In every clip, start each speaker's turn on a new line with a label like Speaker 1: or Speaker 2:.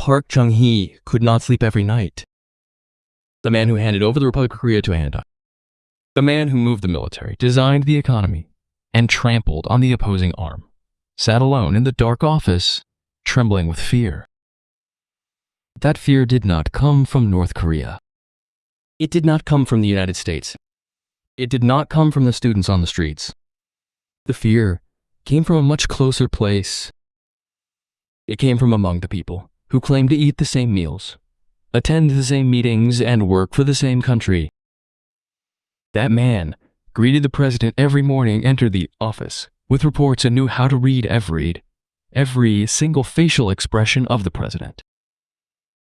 Speaker 1: Park Chung-hee could not sleep every night. The man who handed over the Republic of Korea to Anda. The man who moved the military, designed the economy, and trampled on the opposing arm, sat alone in the dark office, trembling with fear. That fear did not come from North Korea. It did not come from the United States. It did not come from the students on the streets. The fear came from a much closer place. It came from among the people who claimed to eat the same meals, attend the same meetings, and work for the same country. That man greeted the president every morning, entered the office with reports, and knew how to read every single facial expression of the president.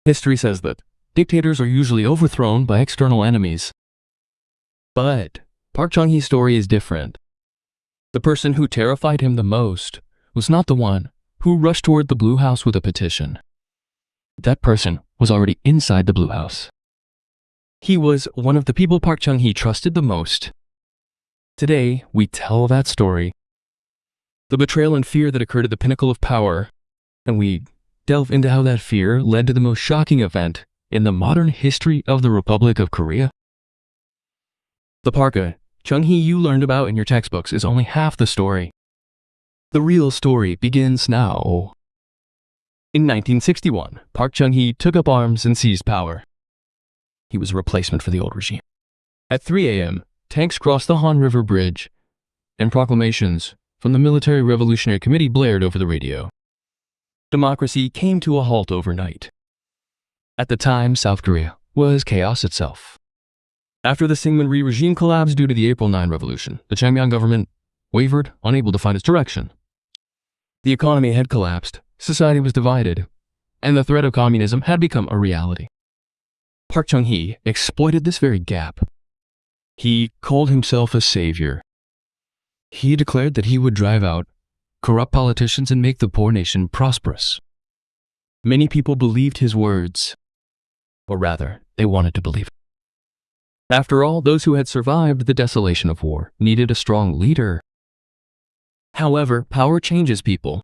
Speaker 1: History says that dictators are usually overthrown by external enemies. But Park Chung-hee's story is different. The person who terrified him the most was not the one who rushed toward the Blue House with a petition. That person was already inside the Blue House. He was one of the people Park Chung-hee trusted the most. Today, we tell that story, the betrayal and fear that occurred at the pinnacle of power, and we delve into how that fear led to the most shocking event in the modern history of the Republic of Korea. The Park Chung-hee you learned about in your textbooks is only half the story. The real story begins now. In 1961, Park Chung-hee took up arms and seized power. He was a replacement for the old regime. At 3 a.m., tanks crossed the Han River Bridge, and proclamations from the Military Revolutionary Committee blared over the radio. Democracy came to a halt overnight. At the time, South Korea was chaos itself. After the Syngman Rhee regime collapsed due to the April 9 revolution, the Changmyang government wavered, unable to find its direction. The economy had collapsed, society was divided, and the threat of communism had become a reality. Park Chung-hee exploited this very gap. He called himself a savior. He declared that he would drive out corrupt politicians and make the poor nation prosperous. Many people believed his words, or rather, they wanted to believe it. After all, those who had survived the desolation of war needed a strong leader. However, power changes people.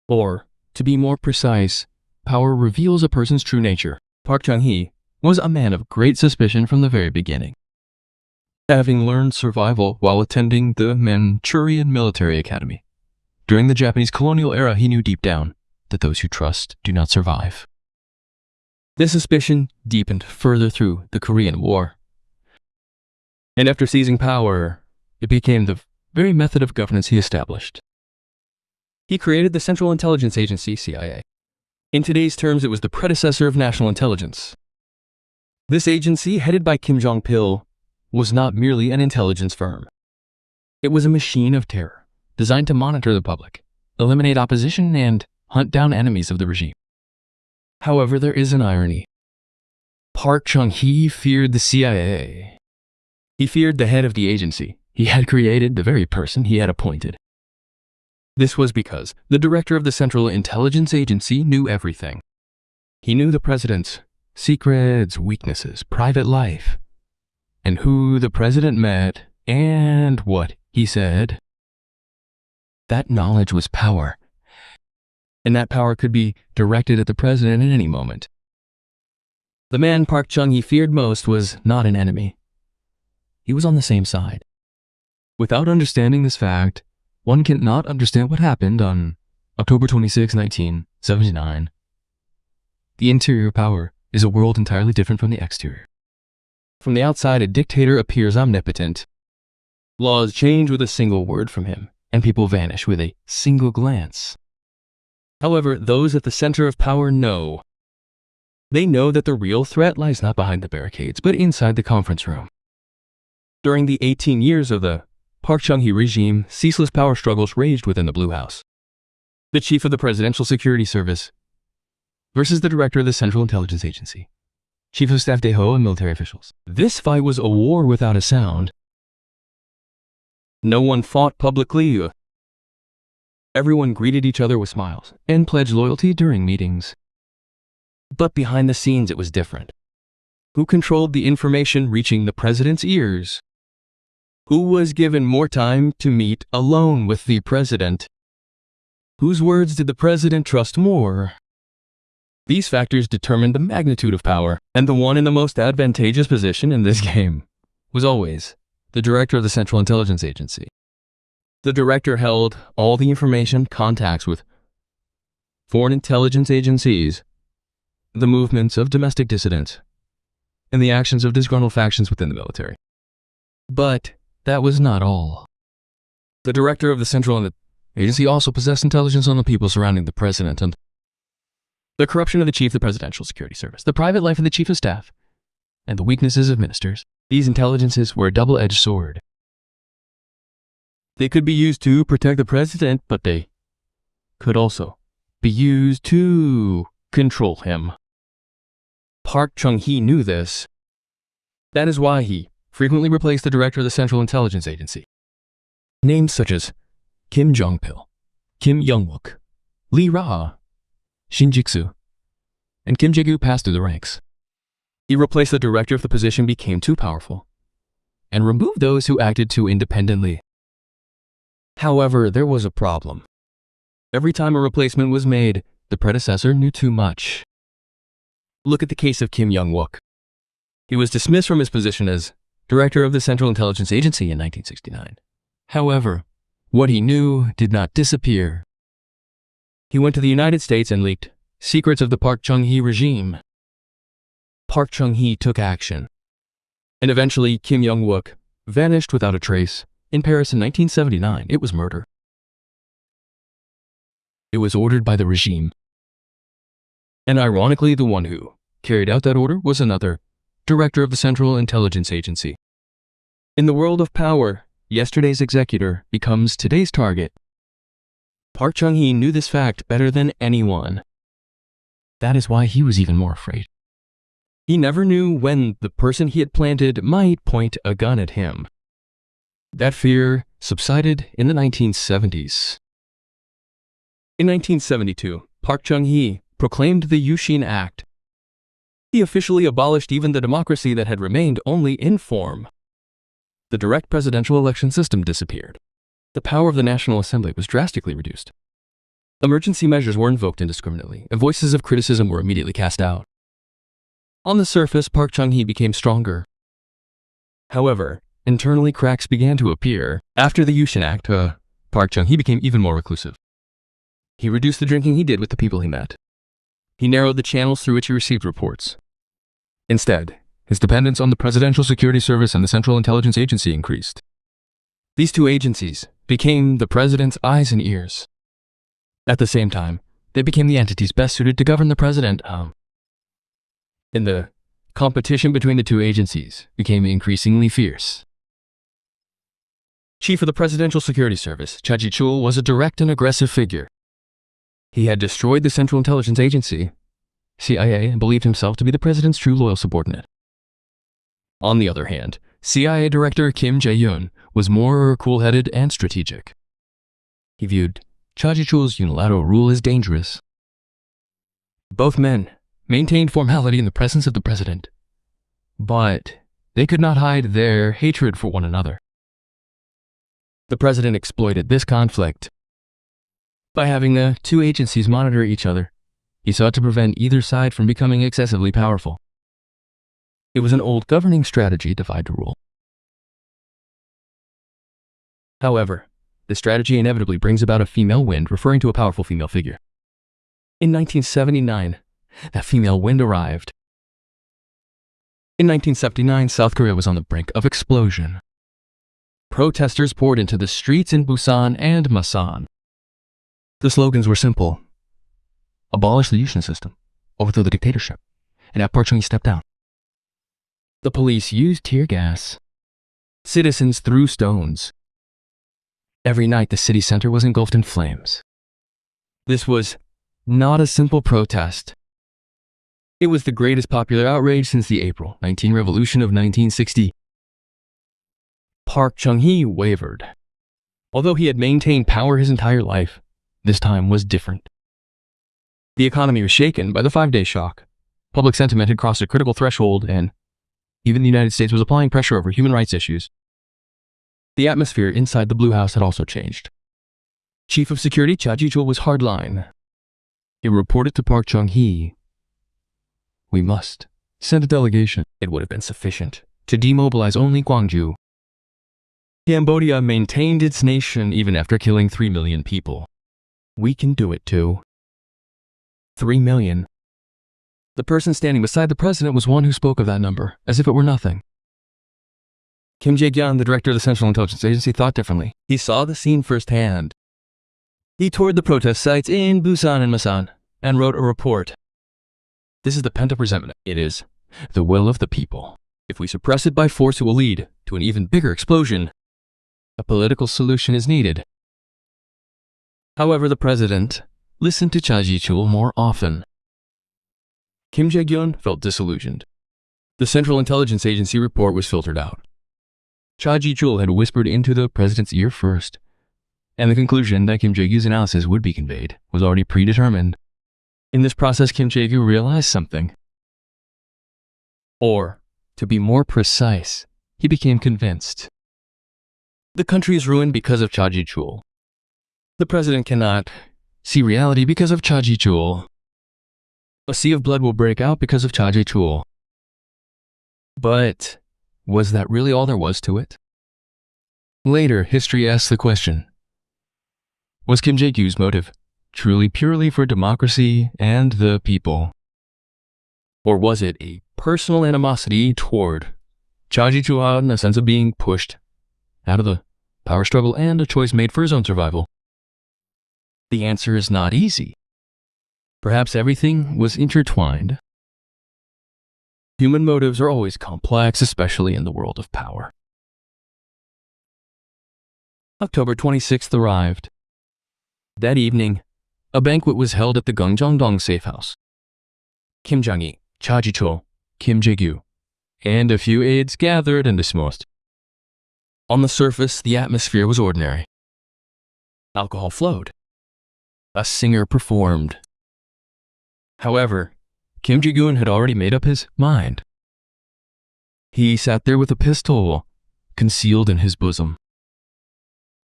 Speaker 1: Or, to be more precise, power reveals a person's true nature. Park Chung-hee was a man of great suspicion from the very beginning. Having learned survival while attending the Manchurian Military Academy, during the Japanese colonial era, he knew deep down that those who trust do not survive. This suspicion deepened further through the Korean War. And after seizing power, it became the very method of governance he established. He created the Central Intelligence Agency, CIA. In today's terms, it was the predecessor of national intelligence. This agency, headed by Kim Jong-pil, was not merely an intelligence firm. It was a machine of terror, designed to monitor the public, eliminate opposition, and hunt down enemies of the regime. However, there is an irony. Park Chung-hee feared the CIA. He feared the head of the agency he had created, the very person he had appointed. This was because the director of the Central Intelligence Agency knew everything. He knew the president's secrets, weaknesses, private life, and who the president met, and what he said. That knowledge was power, and that power could be directed at the president at any moment. The man Park Chung-hee feared most was not an enemy. He was on the same side. Without understanding this fact, one cannot understand what happened on October 26, 1979. The interior power is a world entirely different from the exterior. From the outside, a dictator appears omnipotent. Laws change with a single word from him, and people vanish with a single glance. However, those at the center of power know. They know that the real threat lies not behind the barricades, but inside the conference room. During the 18 years of the Park Chung-hee regime, ceaseless power struggles raged within the Blue House. The chief of the Presidential Security Service versus the director of the Central Intelligence Agency, chief of staff Daeho, and military officials. This fight was a war without a sound. No one fought publicly. Everyone greeted each other with smiles and pledged loyalty during meetings. But behind the scenes, it was different. Who controlled the information reaching the president's ears? Who was given more time to meet alone with the president? Whose words did the president trust more? These factors determined the magnitude of power, and the one in the most advantageous position in this game was always the director of the Central Intelligence Agency. The director held all the information, contacts with foreign intelligence agencies, the movements of domestic dissidents, and the actions of disgruntled factions within the military. But that was not all. The director of the Central Agency also possessed intelligence on the people surrounding the president and the corruption of the chief of the Presidential Security Service, the private life of the chief of staff, and the weaknesses of ministers. These intelligences were a double-edged sword. They could be used to protect the president, but they could also be used to control him. Park Chung-hee knew this. That is why he frequently replaced the director of the Central Intelligence Agency. Names such as Kim Jong-pil, Kim Young-wook, Lee Ra, Shin Jik-soo, and Kim Jae-gu passed through the ranks. He replaced the director if the position became too powerful, and removed those who acted too independently. However, there was a problem. Every time a replacement was made, the predecessor knew too much. Look at the case of Kim Young-wook. He was dismissed from his position as director of the Central Intelligence Agency in 1969. However, what he knew did not disappear. He went to the United States and leaked secrets of the Park Chung-hee regime. Park Chung-hee took action, and eventually Kim Young-wook vanished without a trace. In Paris in 1979, it was murder. It was ordered by the regime. And ironically, the one who carried out that order was another director of the Central Intelligence Agency. In the world of power, yesterday's executor becomes today's target. Park Chung-hee knew this fact better than anyone. That is why he was even more afraid. He never knew when the person he had planted might point a gun at him. That fear subsided in the 1970s. In 1972, Park Chung-hee proclaimed the Yushin Act. He officially abolished even the democracy that had remained only in form. The direct presidential election system disappeared. The power of the National Assembly was drastically reduced. Emergency measures were invoked indiscriminately, and voices of criticism were immediately cast out. On the surface, Park Chung-hee became stronger. However, internally cracks began to appear. After the Yushin Act, Park Chung-hee became even more reclusive. He reduced the drinking he did with the people he met. He narrowed the channels through which he received reports. Instead, his dependence on the Presidential Security Service and the Central Intelligence Agency increased. These two agencies became the president's eyes and ears. At the same time, they became the entities best suited to govern the president. In the competition between the two agencies became increasingly fierce. Chief of the Presidential Security Service, Cha Ji-chul, was a direct and aggressive figure. He had destroyed the Central Intelligence Agency, CIA, and believed himself to be the president's true loyal subordinate. On the other hand, CIA Director Kim Jae-yoon was more cool-headed and strategic. He viewed Cha Ji-chul's unilateral rule as dangerous. Both men maintained formality in the presence of the president, but they could not hide their hatred for one another. The president exploited this conflict. By having the two agencies monitor each other, he sought to prevent either side from becoming excessively powerful. It was an old governing strategy, divide to rule. However, the strategy inevitably brings about a female wind, referring to a powerful female figure. In 1979, that female wind arrived. In 1979, South Korea was on the brink of explosion. Protesters poured into the streets in Busan and Masan. The slogans were simple: abolish the Yushin system, overthrow the dictatorship, and have Park Chung-hee step down. The police used tear gas. Citizens threw stones. Every night, the city center was engulfed in flames. This was not a simple protest. It was the greatest popular outrage since the April 19 Revolution of 1960. Park Chung-hee wavered. Although he had maintained power his entire life, this time was different. The economy was shaken by the 5-day shock. Public sentiment had crossed a critical threshold, and even the United States was applying pressure over human rights issues. The atmosphere inside the Blue House had also changed. Chief of Security Cha Ji-chul was hardline. He reported to Park Chung-hee We must send a delegation. It would have been sufficient to demobilize only Gwangju. Cambodia maintained its nation even after killing 3 million people. We can do it too. 3 million. The person standing beside the president was one who spoke of that number, as if it were nothing. Kim Jae-gyun, the director of the Central Intelligence Agency, thought differently. He saw the scene firsthand. He toured the protest sites in Busan and Masan, and wrote a report. This is the pent-up resentment. It is the will of the people. If we suppress it by force, it will lead to an even bigger explosion. A political solution is needed. However, the president listened to Cha Ji-chul more often. Kim Jae-gyun felt disillusioned. The Central Intelligence Agency report was filtered out. Cha Ji-chul had whispered into the president's ear first, and the conclusion that Kim Jae-gyun's analysis would be conveyed was already predetermined. In this process, Kim Jae-gyun realized something. Or, to be more precise, he became convinced. The country is ruined because of Cha Ji-chul. The president cannot see reality because of Cha Ji-chul. A sea of blood will break out because of Cha Ji-chul. But was that really all there was to it? Later, history asks the question, was Kim Jae-gyun's motive truly purely for democracy and the people? Or was it a personal animosity toward Cha Ji-chul in a sense of being pushed out of the power struggle and a choice made for his own survival? The answer is not easy. Perhaps everything was intertwined. Human motives are always complex, especially in the world of power. October 26th arrived. That evening, a banquet was held at the Gyeongdong safe house. Kim Jong-il, Cha Ji-chul, Kim Jae-gyun, and a few aides gathered and dismissed. On the surface, the atmosphere was ordinary. Alcohol flowed. A singer performed. However, Kim Jae-gyun had already made up his mind. He sat there with a pistol concealed in his bosom.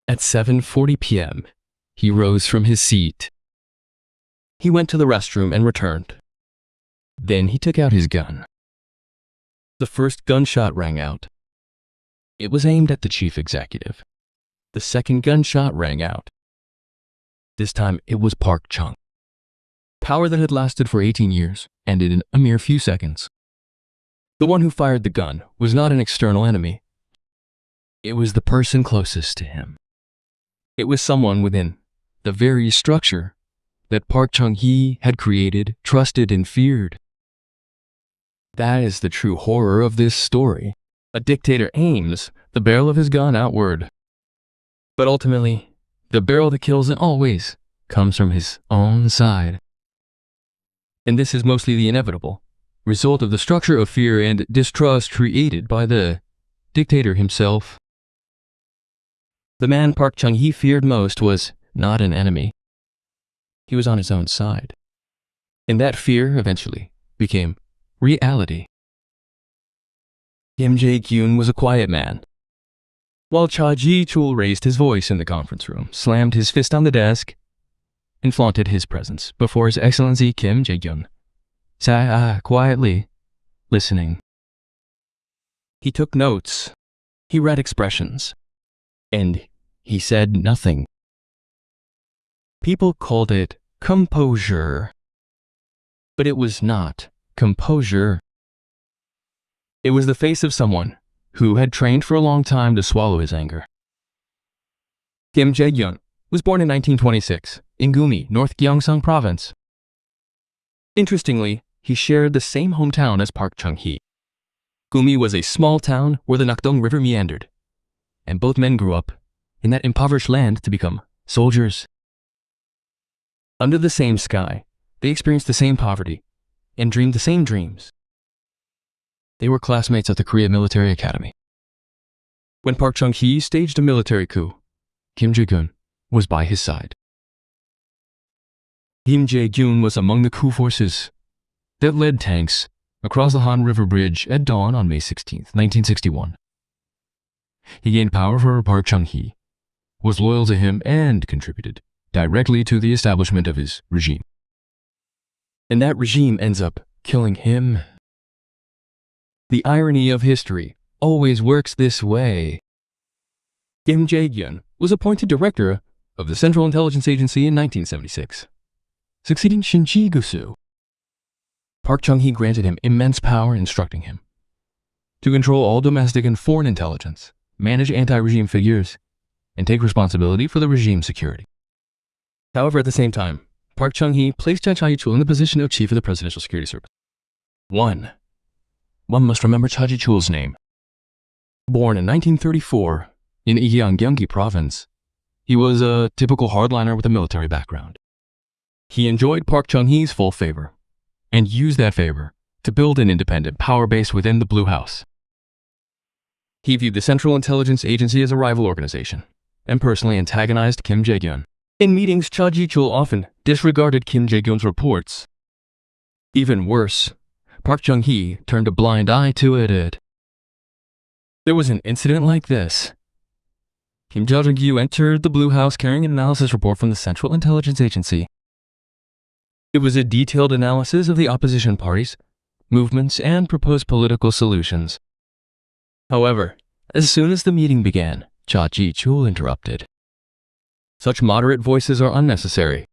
Speaker 1: At 7:40 p.m., he rose from his seat. He went to the restroom and returned. Then he took out his gun. The first gunshot rang out. It was aimed at the chief executive. The second gunshot rang out. This time it was Park Chung. Power that had lasted for 18 years ended in a mere few seconds. The one who fired the gun was not an external enemy. It was the person closest to him. It was someone within the very structure that Park Chung-hee had created, trusted, and feared. That is the true horror of this story. A dictator aims the barrel of his gun outward. But ultimately, the barrel that kills always comes from his own side. And this is mostly the inevitable result of the structure of fear and distrust created by the dictator himself. The man Park Chung-hee feared most was not an enemy. He was on his own side. And that fear eventually became reality. Kim Jae-gyun was a quiet man. While Cha Ji-chul raised his voice in the conference room, slammed his fist on the desk, and flaunted his presence before His Excellency Kim Jae-gyun, sat quietly, listening. He took notes. He read expressions. And he said nothing. People called it composure. But it was not composure. It was the face of someone who had trained for a long time to swallow his anger. Kim Jae-gyun was born in 1926 in Gumi, North Gyeongsang Province. Interestingly, he shared the same hometown as Park Chung-hee. Gumi was a small town where the Nakdong River meandered, and both men grew up in that impoverished land to become soldiers. Under the same sky, they experienced the same poverty and dreamed the same dreams. They were classmates at the Korea Military Academy. When Park Chung-hee staged a military coup, Kim Jae-gyun was by his side. Kim Jae-gyun was among the coup forces that led tanks across the Han River Bridge at dawn on May 16, 1961. He gained power for Park Chung-hee, was loyal to him, and contributed directly to the establishment of his regime. And that regime ends up killing him. The irony of history always works this way. Kim Jae-gyun was appointed director of the Central Intelligence Agency in 1976, succeeding Shin Ji-gusu. Park Chung-hee granted him immense power, instructing him to control all domestic and foreign intelligence, manage anti-regime figures, and take responsibility for the regime's security. However, at the same time, Park Chung-hee placed Cha Ji-chul in the position of Chief of the Presidential Security Service. One must remember Cha Ji-chul's name. Born in 1934 in Gyeonggi Province, he was a typical hardliner with a military background. He enjoyed Park Chung-hee's full favor and used that favor to build an independent power base within the Blue House. He viewed the Central Intelligence Agency as a rival organization and personally antagonized Kim Jae-gyun. In meetings, Cha Ji-chul often disregarded Kim Jae-gyun's reports. Even worse, Park Chung-hee turned a blind eye to it. There was an incident like this. Kim Jae-gyu entered the Blue House carrying an analysis report from the Central Intelligence Agency. It was a detailed analysis of the opposition parties, movements, and proposed political solutions. However, as soon as the meeting began, Cha Ji-chul interrupted. Such moderate voices are unnecessary.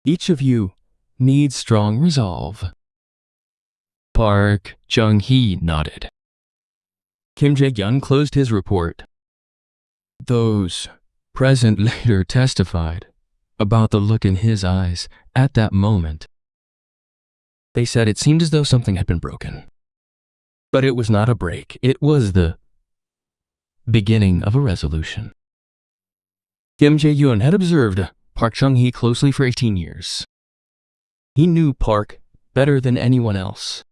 Speaker 1: Each of you needs strong resolve. Park Chung-hee nodded. Kim Jae-gyun closed his report. Those present later testified about the look in his eyes at that moment. They said it seemed as though something had been broken. But it was not a break. It was the beginning of a resolution. Kim Jae-gyun had observed Park Chung-hee closely for 18 years. He knew Park better than anyone else.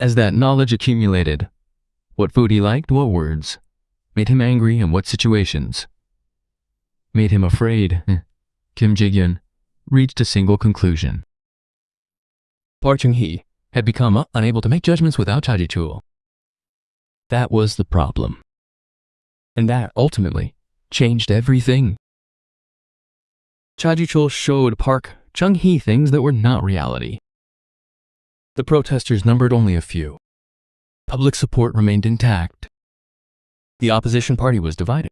Speaker 1: As that knowledge accumulated, what food he liked, what words made him angry, and what situations made him afraid, Kim Jae-gyun reached a single conclusion. Park Chung-hee had become unable to make judgments without Cha Ji-chul. That was the problem. And that ultimately changed everything. Cha Ji-chul showed Park Chung-hee things that were not reality. The protesters numbered only a few. Public support remained intact. The opposition party was divided.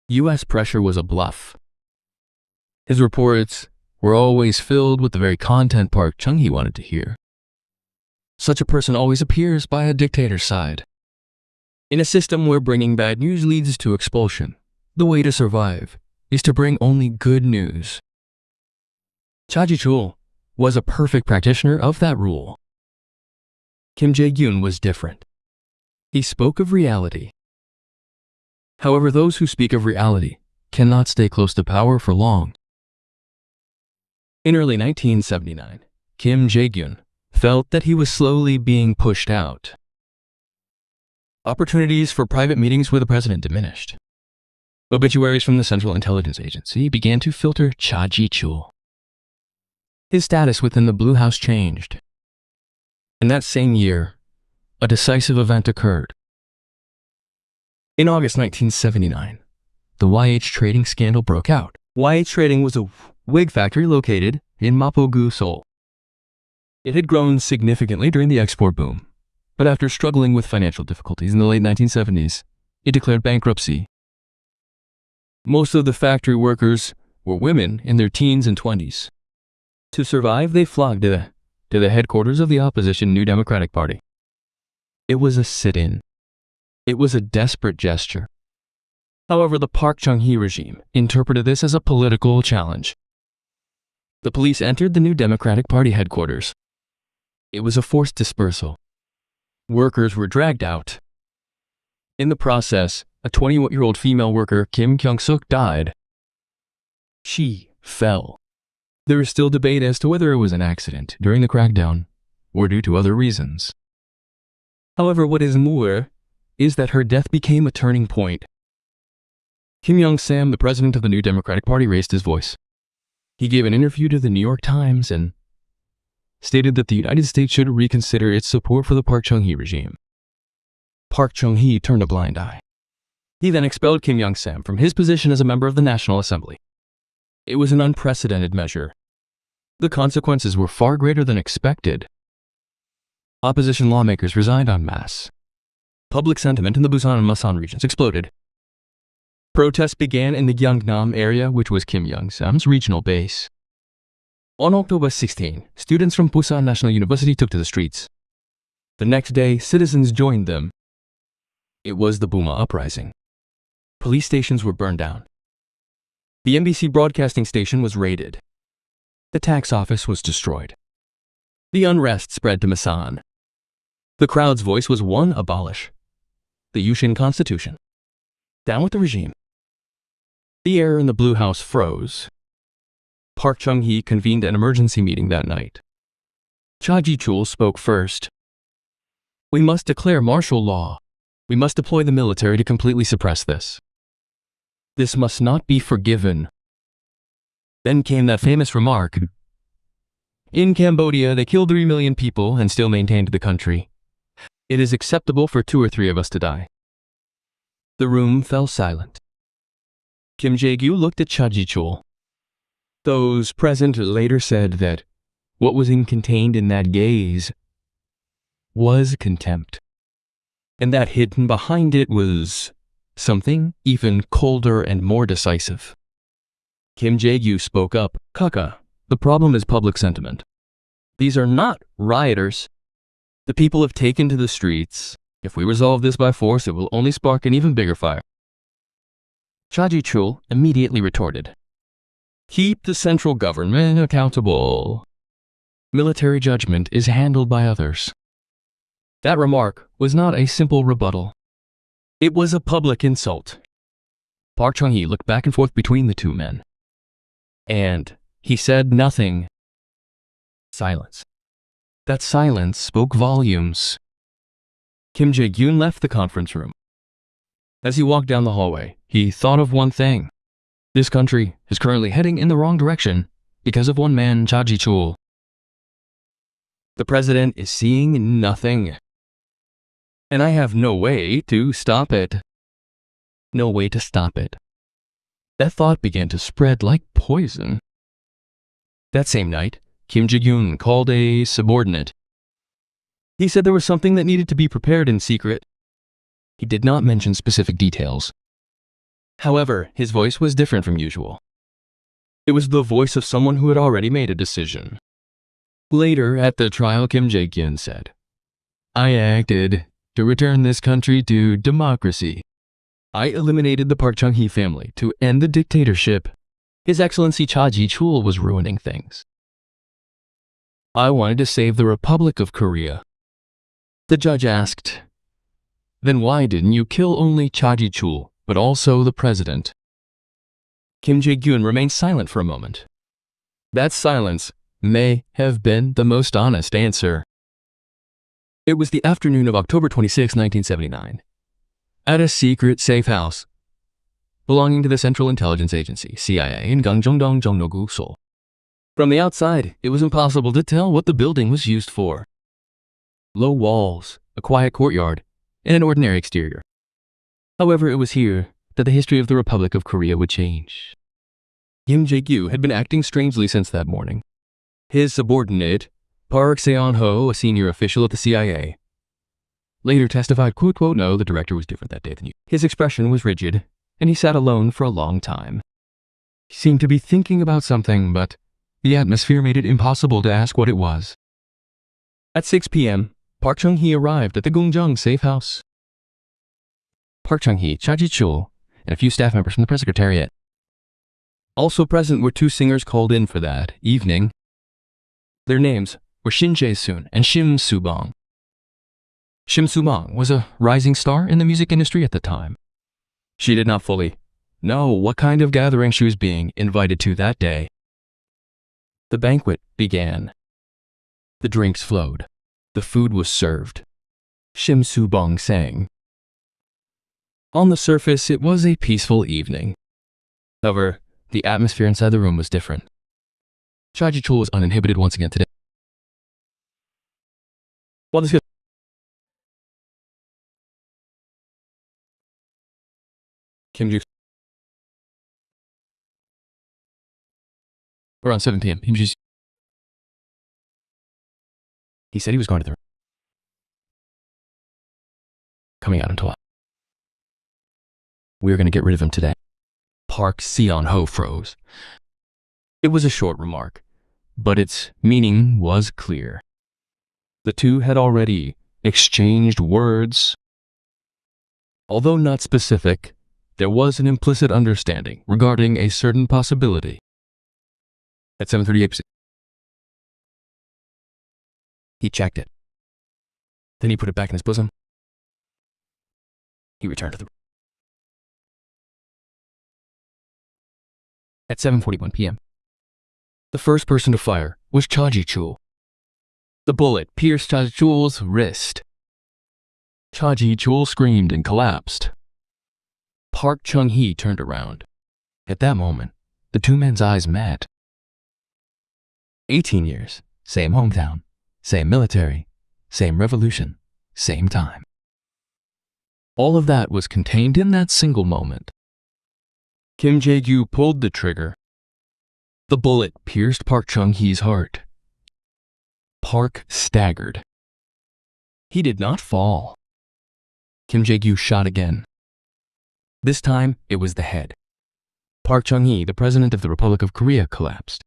Speaker 1: U.S. pressure was a bluff. His reports were always filled with the very content Park Chung-hee wanted to hear. Such a person always appears by a dictator's side. In a system where bringing bad news leads to expulsion, the way to survive is to bring only good news. Cha Ji-chul was a perfect practitioner of that rule. Kim Jae-gyun was different. He spoke of reality. However, those who speak of reality cannot stay close to power for long. In early 1979, Kim Jae-gyun felt that he was slowly being pushed out. Opportunities for private meetings with the president diminished. Obituaries from the Central Intelligence Agency began to filter Cha Ji-chul. His status within the Blue House changed. In that same year, a decisive event occurred. In August 1979, the YH Trading scandal broke out. YH Trading was a wig factory located in Mapogu, Seoul. It had grown significantly during the export boom, but after struggling with financial difficulties in the late 1970s, it declared bankruptcy. Most of the factory workers were women in their teens and 20s. To survive, they flocked to the headquarters of the opposition New Democratic Party. It was a sit-in. It was a desperate gesture. However, the Park Chung-hee regime interpreted this as a political challenge. The police entered the New Democratic Party headquarters. It was a forced dispersal. Workers were dragged out. In the process, a 21-year-old female worker, Kim Kyung-suk, died. She fell. There is still debate as to whether it was an accident during the crackdown or due to other reasons. However, what is more is that her death became a turning point. Kim Young-sam, the president of the New Democratic Party, raised his voice. He gave an interview to the New York Times and stated that the United States should reconsider its support for the Park Chung-hee regime. Park Chung-hee turned a blind eye. He then expelled Kim Young-sam from his position as a member of the National Assembly. It was an unprecedented measure. The consequences were far greater than expected. Opposition lawmakers resigned en masse. Public sentiment in the Busan and Masan regions exploded. Protests began in the Gyeongnam area, which was Kim Young-sam's regional base. On October 16, students from Busan National University took to the streets. The next day, citizens joined them. It was the Buma Uprising. Police stations were burned down. The MBC broadcasting station was raided. The tax office was destroyed. The unrest spread to Masan. The crowd's voice was one, abolish the Yushin Constitution. Down with the regime. The air in the Blue House froze. Park Chung-hee convened an emergency meeting that night. Cha Ji-chul spoke first. We must declare martial law. We must deploy the military to completely suppress this. This must not be forgiven. Then came that famous remark. In Cambodia, they killed 3 million people and still maintained the country. It is acceptable for 2 or 3 of us to die. The room fell silent. Kim Jae-gyu looked at Cha Ji-chul. Those present later said that what was contained in that gaze was contempt, and that hidden behind it was something even colder and more decisive. Kim Jae-gyu spoke up. Kaka, the problem is public sentiment. These are not rioters. The people have taken to the streets. If we resolve this by force, it will only spark an even bigger fire. Cha Ji-chul immediately retorted. Keep the central government accountable. Military judgment is handled by others. That remark was not a simple rebuttal. It was a public insult. Park Chung-hee looked back and forth between the two men. And he said nothing. Silence. That silence spoke volumes. Kim Jae-gyun left the conference room. As he walked down the hallway, he thought of one thing. This country is currently heading in the wrong direction because of one man, Cha Ji-chul. The president is seeing nothing. And I have no way to stop it. No way to stop it. That thought began to spread like poison. That same night, Kim Jae-gyun called a subordinate. He said there was something that needed to be prepared in secret. He did not mention specific details. However, his voice was different from usual. It was the voice of someone who had already made a decision. Later, at the trial, Kim Jae-gyun said, I acted to return this country to democracy. I eliminated the Park Chung-hee family to end the dictatorship. His Excellency Cha Ji-chul was ruining things. I wanted to save the Republic of Korea. The judge asked, then why didn't you kill only Cha Ji-chul, but also the president? Kim Jae-gyun remained silent for a moment. That silence may have been the most honest answer. It was the afternoon of October 26, 1979. At a secret safe house belonging to the Central Intelligence Agency, CIA, in Gangjeongdong, Jongno-gu, Seoul. From the outside, it was impossible to tell what the building was used for. Low walls, a quiet courtyard, and an ordinary exterior. However, it was here that the history of the Republic of Korea would change. Kim Jae-gyu had been acting strangely since that morning. His subordinate, Park Seon-ho, a senior official at the CIA, later testified, quote, no, the director was different that day than you. His expression was rigid, and he sat alone for a long time. He seemed to be thinking about something, but the atmosphere made it impossible to ask what it was. At 6 p.m., Park Chung-hee arrived at the Gungjung safe house. Park Chung-hee, Cha Ji-chul, and a few staff members from the press secretariat. Also present were 2 singers called in for that evening. Their names were Shin Jae-sun and Shim Soo-bong. Shim Soo-bong was a rising star in the music industry at the time. She did not fully know what kind of gathering she was being invited to that day. The banquet began. The drinks flowed. The food was served. Shim Soo-bong sang. On the surface, it was a peaceful evening. However, the atmosphere inside the room was different. Cha Ji-chul was uninhibited once again today. While this Kim Ji around 7 p.m. He said he was going to the coming out until we're going to get rid of him today. Park Seon-ho froze. It was a short remark, but its meaning was clear. The two had already exchanged words. Although not specific, there was an implicit understanding regarding a certain possibility. At 7:38, he checked it. Then he put it back in his bosom. He returned to the room. At 7:41 p.m., the first person to fire was Cha Ji-chul. The bullet pierced Cha Ji-chul's wrist. Cha Ji-chul screamed and collapsed. Park Chung-hee turned around. At that moment, the two men's eyes met. 18 years, same hometown, same military, same revolution, same time. All of that was contained in that single moment. Kim Jae-gyu pulled the trigger. The bullet pierced Park Chung-hee's heart. Park staggered. He did not fall. Kim Jae-gyu shot again. This time, it was the head. Park Chung-hee, the president of the Republic of Korea, collapsed.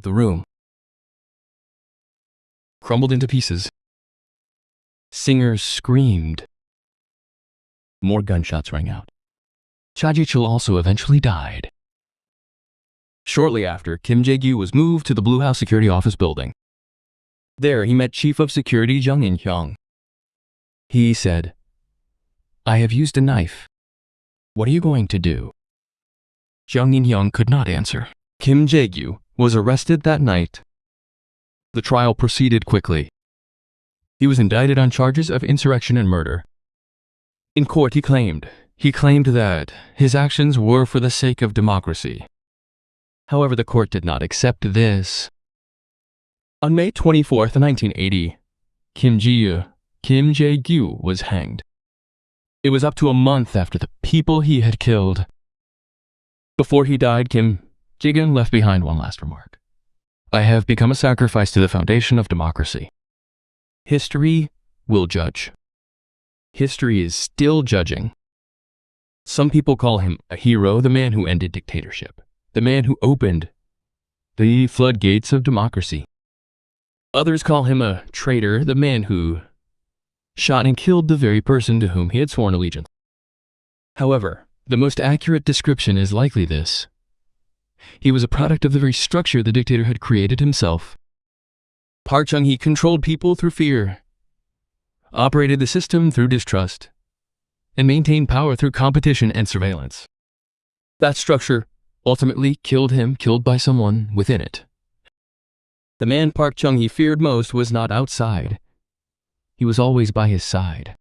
Speaker 1: The room crumbled into pieces. Singers screamed. More gunshots rang out. Cha Ji-chul also eventually died. Shortly after, Kim Jae-gyu was moved to the Blue House Security Office building. There, he met Chief of Security Jung In-hyung. He said, "I have used a knife. What are you going to do?" Jung In-hyung could not answer. Kim Jae-gyu was arrested that night. The trial proceeded quickly. He was indicted on charges of insurrection and murder. In court, he claimed that his actions were for the sake of democracy. However, the court did not accept this. On May 24, 1980, Kim Jae-gyu was hanged. It was up to a month after the people he had killed. Before he died, Kim Jae-gyu left behind one last remark. "I have become a sacrifice to the foundation of democracy. History will judge." History is still judging. Some people call him a hero, the man who ended dictatorship, the man who opened the floodgates of democracy. Others call him a traitor, the man who shot and killed the very person to whom he had sworn allegiance. However, the most accurate description is likely this: he was a product of the very structure the dictator had created himself. Park Chung-hee controlled people through fear, operated the system through distrust, and maintained power through competition and surveillance. That structure ultimately killed him, killed by someone within it. The man Park Chung-hee feared most was not outside. He was always by his side.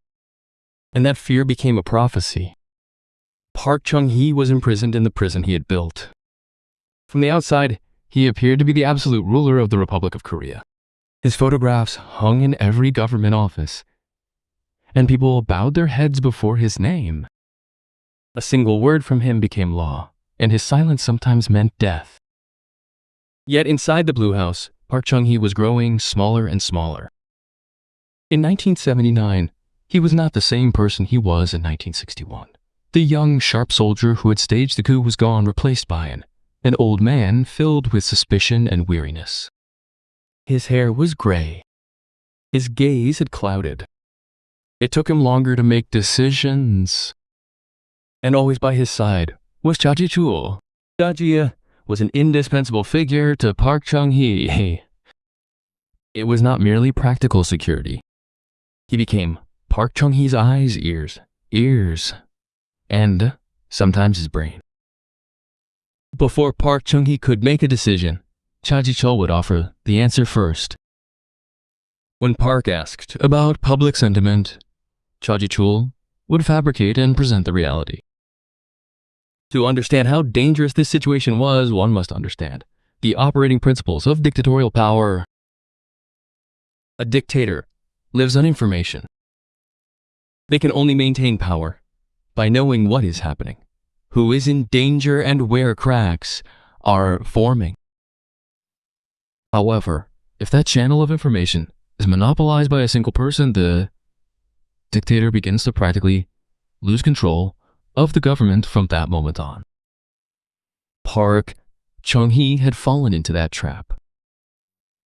Speaker 1: And that fear became a prophecy. Park Chung-hee was imprisoned in the prison he had built. From the outside, he appeared to be the absolute ruler of the Republic of Korea. His photographs hung in every government office, and people bowed their heads before his name. A single word from him became law, and his silence sometimes meant death. Yet inside the Blue House, Park Chung-hee was growing smaller and smaller. In 1979, he was not the same person he was in 1961. The young, sharp soldier who had staged the coup was gone, replaced by an old man filled with suspicion and weariness. His hair was gray. His gaze had clouded. It took him longer to make decisions. And always by his side was Cha Ji-chul. Cha Ji was an indispensable figure to Park Chung-hee. It was not merely practical security. He became Park Chung-hee's eyes, ears, and sometimes his brain. Before Park Chung-hee could make a decision, Cha Ji-chul would offer the answer first. When Park asked about public sentiment, Cha Ji-chul would fabricate and present the reality. To understand how dangerous this situation was, one must understand the operating principles of dictatorial power. A dictator lives on information. They can only maintain power by knowing what is happening, who is in danger, and where cracks are forming. However, if that channel of information is monopolized by a single person, the dictator begins to practically lose control of the government from that moment on. Park Chung-hee had fallen into that trap.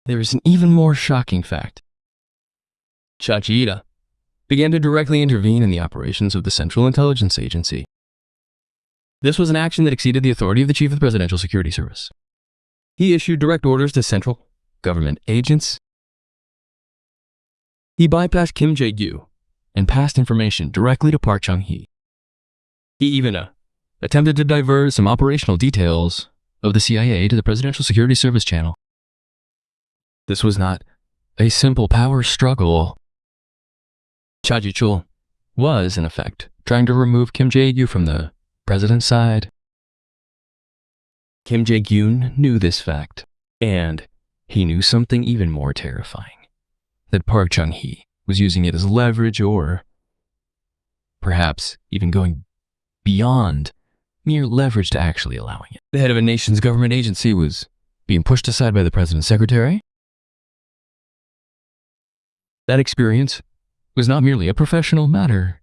Speaker 1: There is an even more shocking fact. Chachida began to directly intervene in the operations of the Central Intelligence Agency. This was an action that exceeded the authority of the Chief of the Presidential Security Service. He issued direct orders to central government agents. He bypassed Kim Jae-gyu and passed information directly to Park Chung-hee. He even attempted to divert some operational details of the CIA to the Presidential Security Service channel. This was not a simple power struggle. Cha Ji-chul was, in effect, trying to remove Kim Jae-gyu from the president's side. Kim Jae-gyun knew this fact, and he knew something even more terrifying, that Park Chung-hee was using it as leverage or perhaps even going beyond mere leverage to actually allowing it. The head of a nation's government agency was being pushed aside by the president's secretary. That experience was not merely a professional matter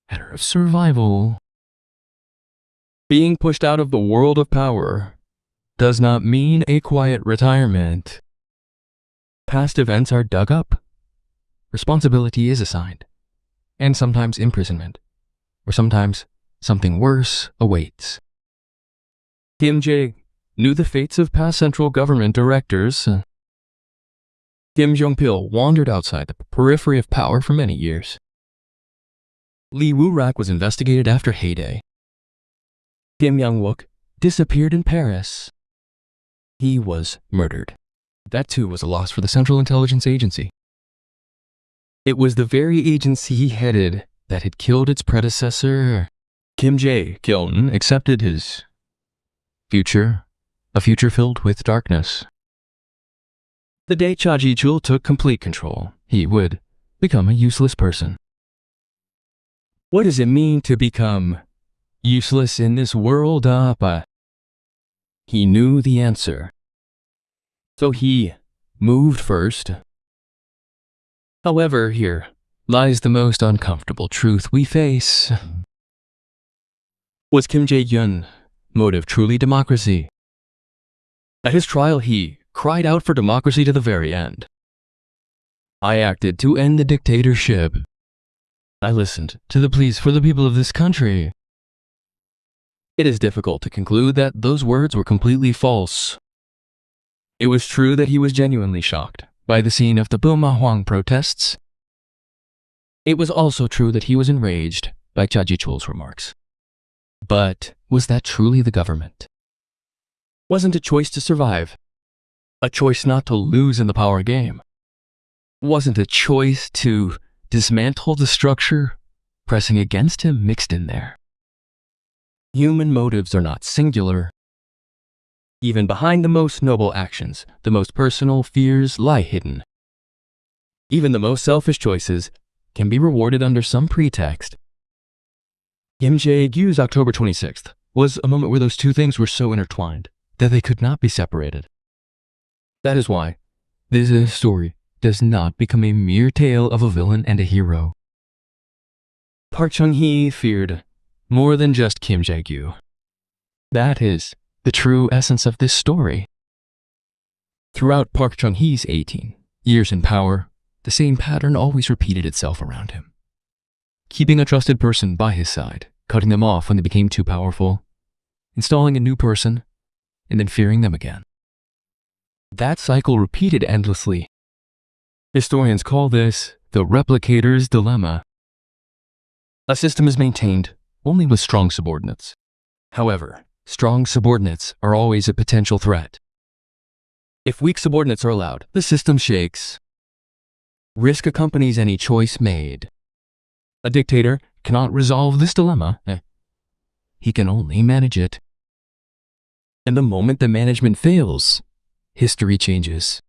Speaker 1: of survival. Being pushed out of the world of power does not mean a quiet retirement. Past events are dug up, responsibility is assigned, and sometimes imprisonment, or sometimes something worse awaits. Kim Jae knew the fates of past central government directors. Kim Jong-pil wandered outside the periphery of power for many years. Lee Woo-rak was investigated after heyday. Kim Young-wook disappeared in Paris. He was murdered. That too was a loss for the Central Intelligence Agency. It was the very agency he headed that had killed its predecessor. Kim Jae-kyun accepted his future, a future filled with darkness. The day Cha Ji-chul took complete control, he would become a useless person. What does it mean to become useless in this world? He knew the answer. So he moved first. However, here lies the most uncomfortable truth we face. Was Kim Jae-gyun's motive truly democracy? At his trial, he cried out for democracy to the very end. I acted to end the dictatorship. I listened to the pleas for the people of this country. It is difficult to conclude that those words were completely false. It was true that he was genuinely shocked by the scene of the Buma Huang protests. It was also true that he was enraged by Cha Ji-chul's remarks. But was that truly the government? Wasn't a choice to survive a choice not to lose in the power game? Wasn't a choice to dismantle the structure pressing against him mixed in there? Human motives are not singular. Even behind the most noble actions, the most personal fears lie hidden. Even the most selfish choices can be rewarded under some pretext. Kim Jae-gyu's October 26th was a moment where those two things were so intertwined that they could not be separated. That is why this story does not become a mere tale of a villain and a hero. Park Chung-hee feared more than just Kim Jae-gyu. That is the true essence of this story. Throughout Park Chung-hee's 18 years in power, the same pattern always repeated itself around him. Keeping a trusted person by his side, cutting them off when they became too powerful, installing a new person, and then fearing them again. That cycle repeated endlessly. Historians call this the replicator's dilemma. A system is maintained only with strong subordinates. However, strong subordinates are always a potential threat. If weak subordinates are allowed, the system shakes. Risk accompanies any choice made. A dictator cannot resolve this dilemma. He can only manage it. And the moment the management fails, history changes.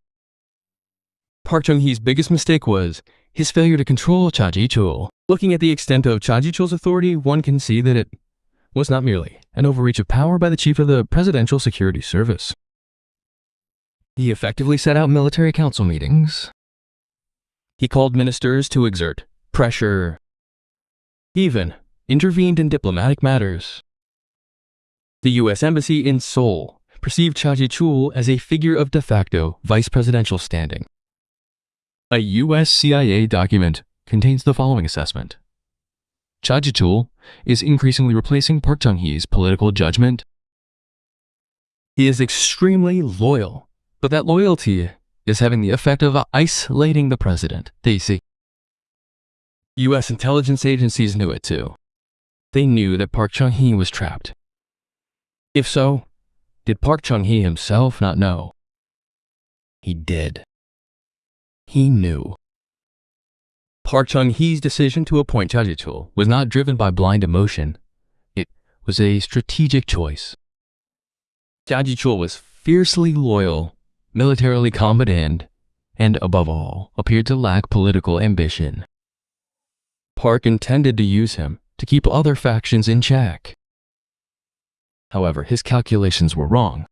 Speaker 1: Park Chung-hee's biggest mistake was his failure to control Cha Ji-chul. Looking at the extent of Cha Ji-chul's authority, one can see that it was not merely an overreach of power by the chief of the Presidential Security Service. He effectively set out military council meetings. He called ministers to exert pressure, even intervened in diplomatic matters. The U.S. Embassy in Seoul perceived Cha Ji-chul as a figure of de facto vice presidential standing. A U.S. CIA document contains the following assessment. Cha Ji-chul is increasingly replacing Park Chung-hee's political judgment. He is extremely loyal, but that loyalty is having the effect of isolating the president, they see. U.S. intelligence agencies knew it too. They knew that Park Chung-hee was trapped. If so, did Park Chung-hee himself not know? He did. He knew. Park Chung-hee's decision to appoint Cha Ji-chul was not driven by blind emotion. It was a strategic choice. Cha Ji-chul was fiercely loyal, militarily competent, and above all, appeared to lack political ambition. Park intended to use him to keep other factions in check. However, his calculations were wrong.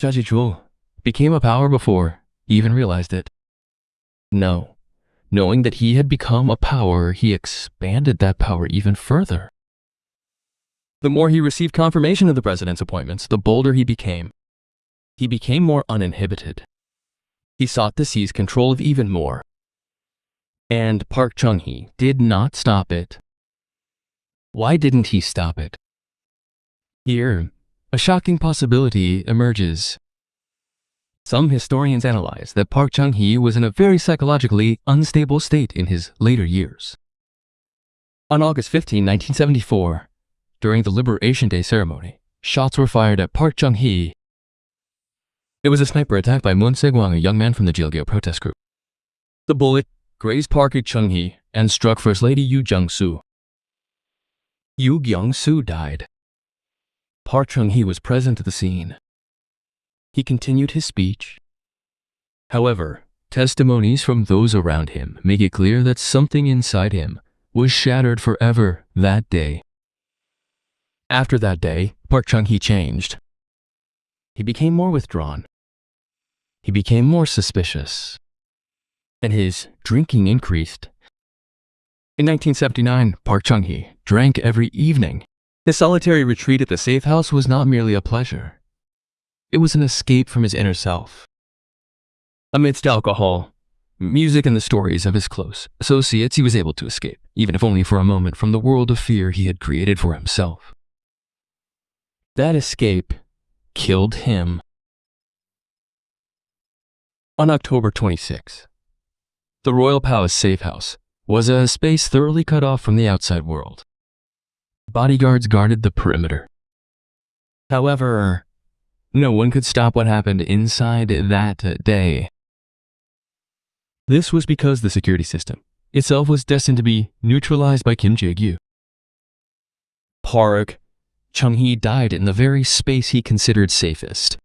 Speaker 1: Cha Ji-chul became a power before he even realized it. No, knowing that he had become a power, he expanded that power even further. The more he received confirmation of the president's appointments, the bolder he became. He became more uninhibited. He sought to seize control of even more. And Park Chung-hee did not stop it. Why didn't he stop it? Here, a shocking possibility emerges. Some historians analyze that Park Chung-hee was in a very psychologically unstable state in his later years. On August 15, 1974, during the Liberation Day ceremony, shots were fired at Park Chung-hee. It was a sniper attack by Moon Se-gwang, a young man from the Jilgyo protest group. The bullet grazed Park Chung-hee and struck First Lady Yoo Jung-soo. Yoo Jung-soo died. Park Chung-hee was present at the scene. He continued his speech. However, testimonies from those around him make it clear that something inside him was shattered forever that day. After that day, Park Chung-hee changed. He became more withdrawn. He became more suspicious. And his drinking increased. In 1979, Park Chung-hee drank every evening. His solitary retreat at the safe house was not merely a pleasure. It was an escape from his inner self. Amidst alcohol, music, and the stories of his close associates, he was able to escape, even if only for a moment, from the world of fear he had created for himself. That escape killed him. On October 26, the Royal Palace safe house was a space thoroughly cut off from the outside world. Bodyguards guarded the perimeter. However, no one could stop what happened inside that day. This was because the security system itself was destined to be neutralized by Kim Jae-gyu. Park Chung-hee died in the very space he considered safest.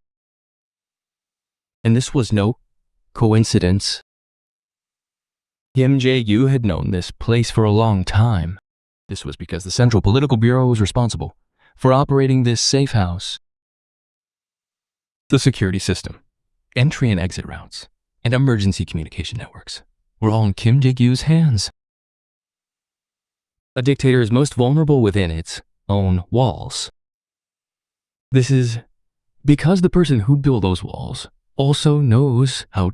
Speaker 1: And this was no coincidence. Kim Jae-gyu had known this place for a long time. This was because the Central Political Bureau was responsible for operating this safe house. The security system, entry and exit routes, and emergency communication networks were all in Kim Jae-gyu's hands. A dictator is most vulnerable within its own walls. This is because the person who built those walls also knows how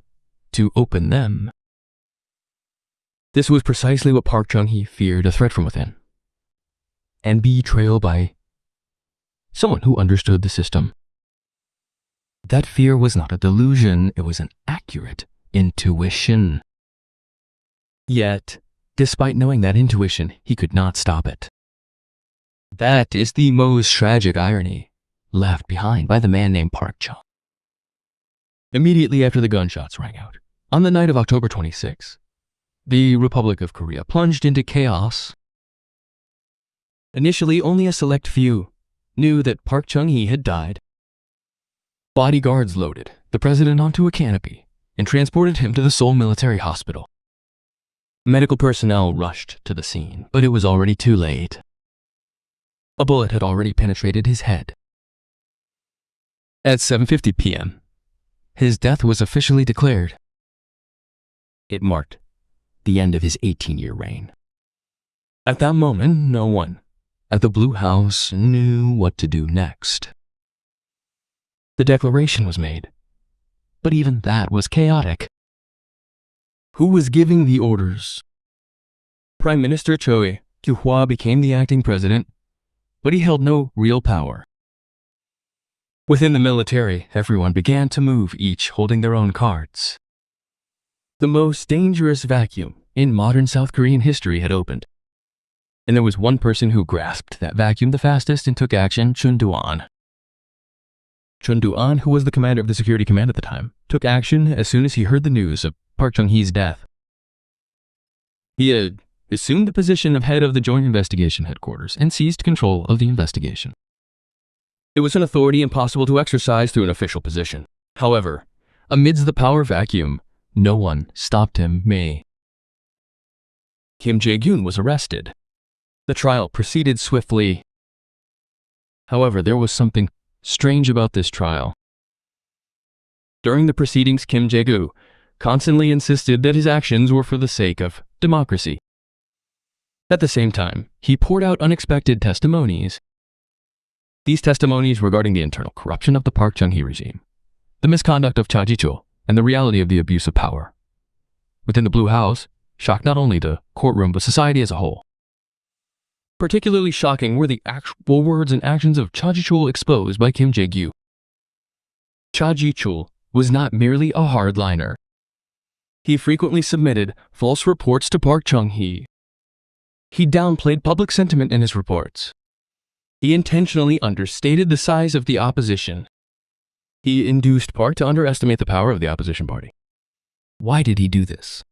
Speaker 1: to open them. This was precisely what Park Chung-hee feared, a threat from within, and betrayal by someone who understood the system. That fear was not a delusion, it was an accurate intuition. Yet, despite knowing that intuition, he could not stop it. That is the most tragic irony left behind by the man named Park Chung. Immediately after the gunshots rang out, on the night of October 26, the Republic of Korea plunged into chaos. Initially, only a select few knew that Park Chung-hee had died. Bodyguards loaded the president onto a canopy and transported him to the Seoul Military Hospital. Medical personnel rushed to the scene, but it was already too late. A bullet had already penetrated his head. At 7:50 p.m., his death was officially declared. It marked the end of his 18-year reign. At that moment, no one at the Blue House knew what to do next. The declaration was made, but even that was chaotic. Who was giving the orders? Prime Minister Choi Kyu-hwa became the acting president, but he held no real power. Within the military, everyone began to move, each holding their own cards. The most dangerous vacuum in modern South Korean history had opened, and there was one person who grasped that vacuum the fastest and took action: Chun Do-an. Chun Do-an, who was the commander of the security command at the time, took action as soon as he heard the news of Park Chung-hee's death. He had assumed the position of head of the Joint Investigation Headquarters and seized control of the investigation. It was an authority impossible to exercise through an official position. However, amidst the power vacuum, no one stopped him. Kim Jae-gyun was arrested. The trial proceeded swiftly. However, there was something strange about this trial. During the proceedings, Kim Jae-gu constantly insisted that his actions were for the sake of democracy. At the same time, he poured out unexpected testimonies. These testimonies regarding the internal corruption of the Park Chung-hee regime, the misconduct of Cha Ji-chul, and the reality of the abuse of power within the Blue House shocked not only the courtroom but society as a whole. Particularly shocking were the actual words and actions of Cha Ji-chul exposed by Kim Jae-gyu. Cha Ji-chul was not merely a hardliner. He frequently submitted false reports to Park Chung-hee. He downplayed public sentiment in his reports. He intentionally understated the size of the opposition. He induced Park to underestimate the power of the opposition party. Why did he do this?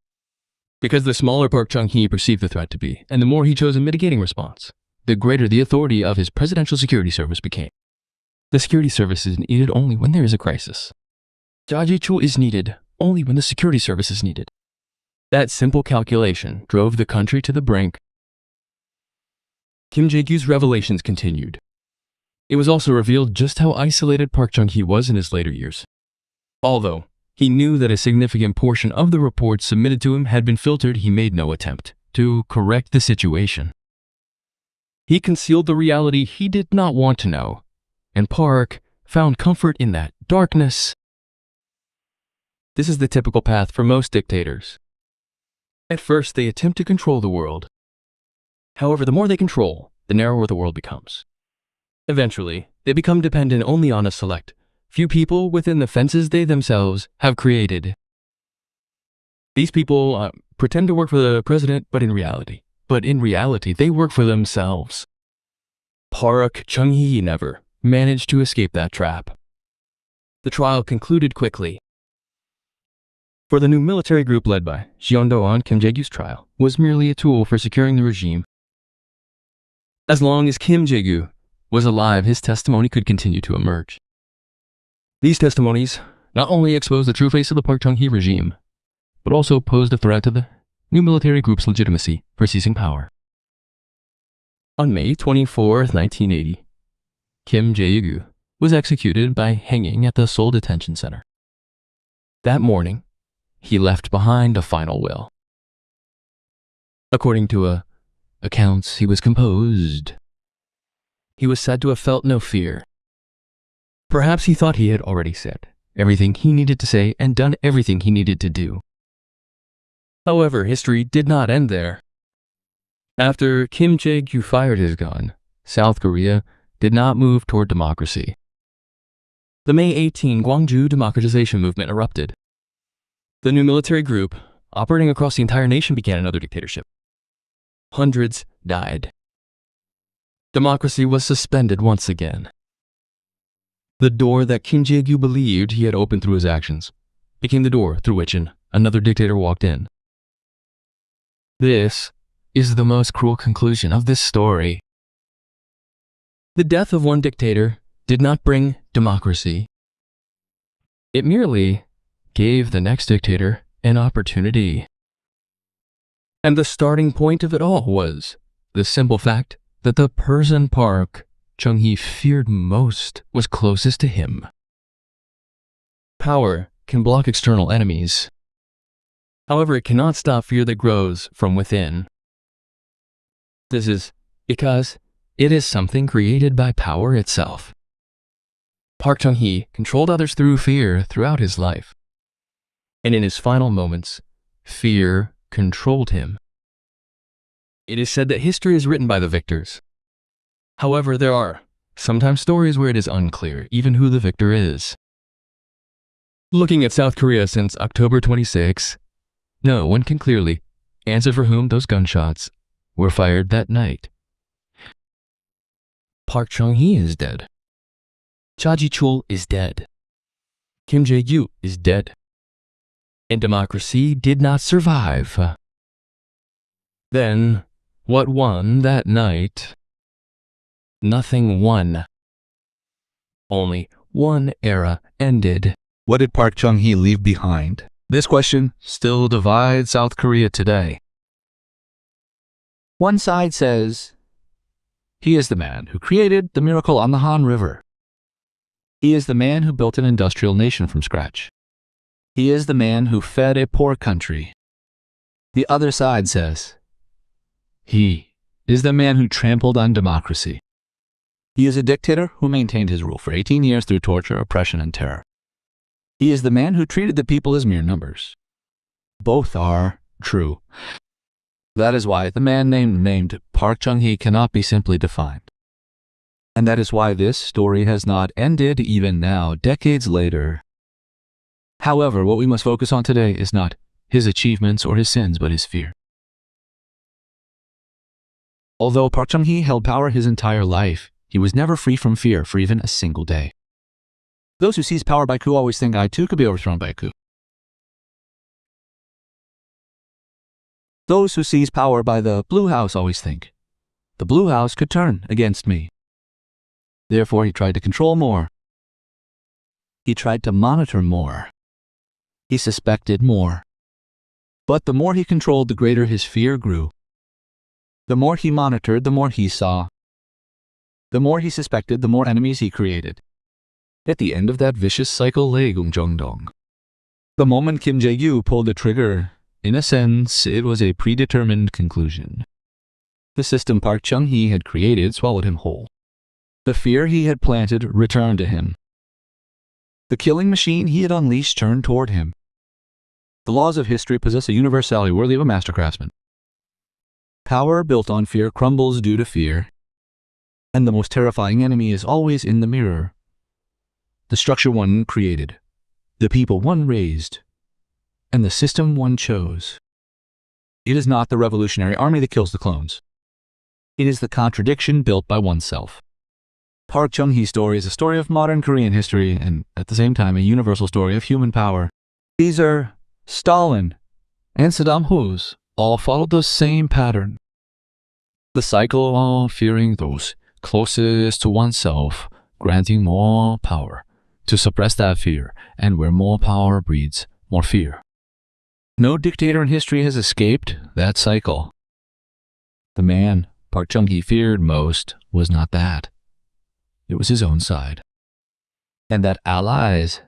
Speaker 1: Because the smaller Park Chung-hee perceived the threat to be, and the more he chose a mitigating response, the greater the authority of his presidential security service became. The security service is needed only when there is a crisis. Cha Ji-chul is needed only when the security service is needed. That simple calculation drove the country to the brink. Kim Jae-gyu's revelations continued. It was also revealed just how isolated Park Chung-hee was in his later years. Although he knew that a significant portion of the reports submitted to him had been filtered, he made no attempt to correct the situation. He concealed the reality he did not want to know, and Park found comfort in that darkness. This is the typical path for most dictators. At first, they attempt to control the world. However, the more they control, the narrower the world becomes. Eventually, they become dependent only on a select few people within the fences they themselves have created. These people pretend to work for the president, but in reality, they work for themselves. Park Chung-hee never managed to escape that trap. The trial concluded quickly. For the new military group led by Jeon Do-an, Kim Jae-gyu's trial was merely a tool for securing the regime. As long as Kim Jae-gyu was alive, his testimony could continue to emerge. These testimonies not only exposed the true face of the Park Chung-hee regime, but also posed a threat to the new military group's legitimacy for seizing power. On May 24, 1980, Kim Jae-gyu was executed by hanging at the Seoul Detention Center. That morning, he left behind a final will. According to accounts, he was composed. He was said to have felt no fear. Perhaps he thought he had already said everything he needed to say and done everything he needed to do. However, history did not end there. After Kim Jae-gyu fired his gun, South Korea did not move toward democracy. The May 18 Gwangju democratization movement erupted. The new military group, operating across the entire nation, began another dictatorship. Hundreds died. Democracy was suspended once again. The door that Kim Jae-gyu believed he had opened through his actions became the door through which another dictator walked in. This is the most cruel conclusion of this story. The death of one dictator did not bring democracy. It merely gave the next dictator an opportunity. And the starting point of it all was the simple fact that the person Park Chung-hee feared most was closest to him. Power can block external enemies. However, it cannot stop fear that grows from within. This is because it is something created by power itself. Park Chung-hee controlled others through fear throughout his life. And in his final moments, fear controlled him. It is said that history is written by the victors. However, there are sometimes stories where it is unclear even who the victor is. Looking at South Korea since October 26, no one can clearly answer for whom those gunshots were fired that night. Park Chung-hee is dead. Cha Ji-chul is dead. Kim Jae-gyu is dead. And democracy did not survive. Then, what won that night? Nothing won. Only one era ended.
Speaker 2: What did Park Chung-hee leave behind? This question still divides South Korea today. One side says, he is the man who created the miracle on the Han River. He is the man who built an industrial nation from scratch. He is the man who fed a poor country. The other side says, he is the man who trampled on democracy. He is a dictator who maintained his rule for 18 years through torture, oppression, and terror. He is the man who treated the people as mere numbers. Both are true. That is why the man named Park Chung-hee cannot be simply defined. And that is why this story has not ended even now, decades later. However, what we must focus on today is not his achievements or his sins, but his fear. Although Park Chung-hee held power his entire life, he was never free from fear for even a single day. Those who seize power by coup always think I too could be overthrown by a coup. Those who seize power by the Blue House always think the Blue House could turn against me. Therefore, he tried to control more. He tried to monitor more. He suspected more. But the more he controlled, the greater his fear grew. The more he monitored, the more he saw. The more he suspected, the more enemies he created. At the end of that vicious cycle lay Gung Jong-dong. The moment Kim Jae-gyu pulled the trigger, in a sense, it was a predetermined conclusion. The system Park Chung-hee had created swallowed him whole. The fear he had planted returned to him. The killing machine he had unleashed turned toward him. The laws of history possess a universality worthy of a master craftsman. Power built on fear crumbles due to fear, and the most terrifying enemy is always in the mirror. The structure one created, the people one raised, and the system one chose. It is not the revolutionary army that kills the clones. It is the contradiction built by oneself. Park Chung-hee's story is a story of modern Korean history and, at the same time, a universal story of human power. Caesar, Stalin, and Saddam Hussein all followed the same pattern. The cycle of fearing those closest to oneself, granting more power to suppress that fear, and where more power breeds more fear. No dictator in history has escaped that cycle. The man Park Chung-hee feared most was not that. It was his own side. And that allies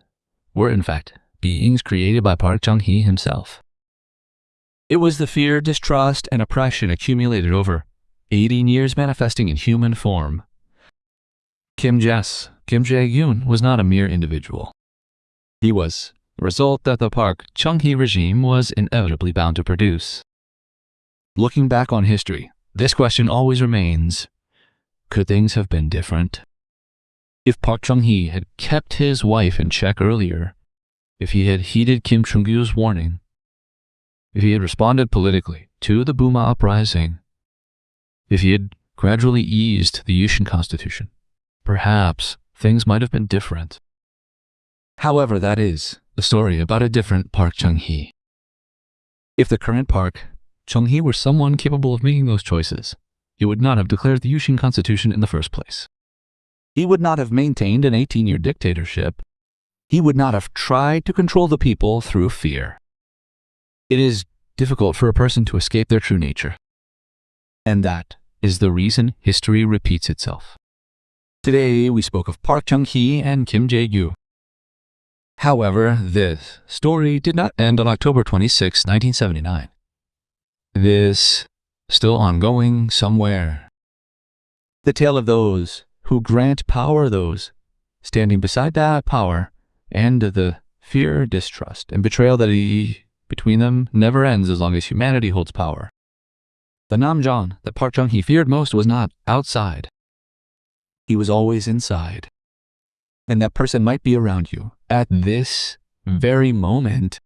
Speaker 2: were, in fact, beings created by Park Chung-hee himself. It was the fear, distrust, and oppression accumulated over 18 years manifesting in human form. Kim Jae-gyun was not a mere individual. He was the result that the Park Chung-hee regime was inevitably bound to produce. Looking back on history, this question always remains, could things have been different? If Park Chung-hee had kept his wife in check earlier, if he had heeded Kim Chung-gyu's warning, if he had responded politically to the Buma uprising, if he had gradually eased the Yushin Constitution, perhaps things might have been different. However, that is the story about a different Park Chung-hee. If the current Park Chung-hee were someone capable of making those choices, he would not have declared the Yushin Constitution in the first place. He would not have maintained an 18-year dictatorship. He would not have tried to control the people through fear. It is difficult for a person to escape their true nature. And that is the reason history repeats itself. Today, we spoke of Park Chung-hee and Kim Jae-gyu. However, this story did not end on October 26, 1979. This still ongoing somewhere. The tale of those who grant power, those standing beside that power, and the fear, distrust, and betrayal that between them never ends as long as humanity holds power. The Namjoon that Park Chung-hee feared most was not outside. He was always inside. And that person might be around you at this very moment.